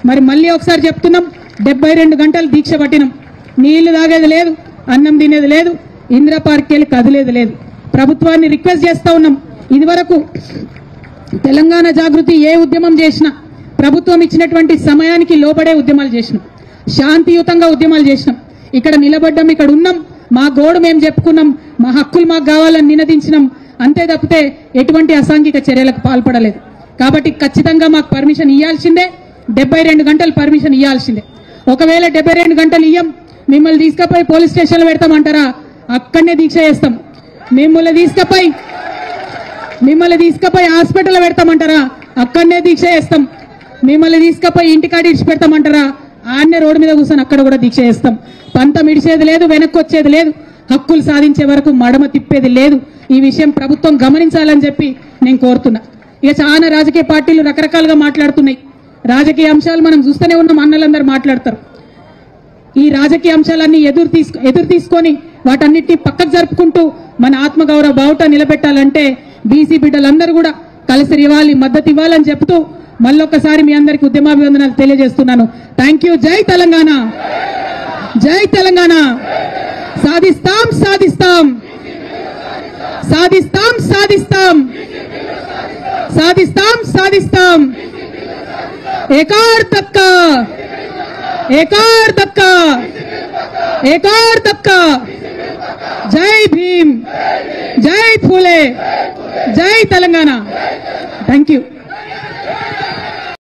మరి మళ్ళీ ఒకసారి చెప్తున్నాం, 72 గంటలు దీక్ష పట్టినాం. నీళ్లు తాగేది లేదు, అన్నం తినేది లేదు, ఇందిరా పార్క్కి వెళ్ళి కదిలేది లేదు. ప్రభుత్వాన్ని రిక్వెస్ట్ చేస్తా ఉన్నాం, ఇదివరకు తెలంగాణ జాగృతి ఏ ఉద్యమం చేసినా ప్రభుత్వం ఇచ్చినటువంటి సమయానికి లోబడే ఉద్యమాలు చేసినాం, శాంతియుతంగా ఉద్యమాలు చేసినాం. ఇక్కడ నిలబడ్డం, ఇక్కడ ఉన్నాం, మా గోడు మేము చెప్పుకున్నాం, మా హక్కులు మాకు కావాలని నినదించినాం. అంతే తప్పితే ఎటువంటి అసాంఘిక చర్యలకు పాల్పడలేదు. కాబట్టి ఖచ్చితంగా మాకు పర్మిషన్ ఇవ్వాల్సిందే, 72 గంటలు పర్మిషన్ ఇవ్వాల్సిందే. ఒకవేళ 72 గంటలు ఇయ్యం, మిమ్మల్ని తీసుకుపోయి పోలీస్ స్టేషన్లో పెడతామంటారా? అక్కడనే దీక్ష చేస్తాం. మిమ్మల్ని తీసుకుపోయి హాస్పిటల్లో పెడతామంటారా? అక్కడనే దీక్ష చేస్తాం. మిమ్మల్ని తీసుకుపోయి ఇంటికాడ ఇడిచి పెడతామంటారా? ఆడనే రోడ్డు మీద కూర్చొని అక్కడ కూడా దీక్ష చేస్తాం. పంతం ఇడిచేది లేదు, వెనక్కి వచ్చేది లేదు, హక్కులు సాధించే వరకు మడమ తిప్పేది లేదు. ఈ విషయం ప్రభుత్వం గమనించాలని చెప్పి నేను కోరుతున్నా. ఇక చాలా రాజకీయ పార్టీలు రకరకాలుగా మాట్లాడుతున్నాయి. రాజకీయ అంశాలు మనం చూస్తూనే ఉన్నాం, అన్నలందరూ మాట్లాడతారు. ఈ రాజకీయ అంశాలన్నీ ఎదురు తీసుకొని వాటన్నిటిని పక్కకు జరుపుకుంటూ మన ఆత్మగౌరవ బావుట నిలబెట్టాలంటే బీసీ బిడ్డలందరూ కూడా కలిసి ఇవ్వాలి, మద్దతు ఇవ్వాలని చెప్తూ మళ్ళొక్కసారి మీ అందరికి ఉద్యమాభివందనాలు తెలియజేస్తున్నాను. Thank you. జై తెలంగాణ, జై తెలంగాణ. సాధిస్తాం సాధిస్తాం సాధిస్తాం సాధిస్తాం సాధిస్తాం సాధిస్తాం. ఏకార్ దక్కా, ఏకార్ దక్కా, ఏకార్ దక్కా. జై భీమ్, జై ఫూలే, జై తెలంగాణ. Thank you.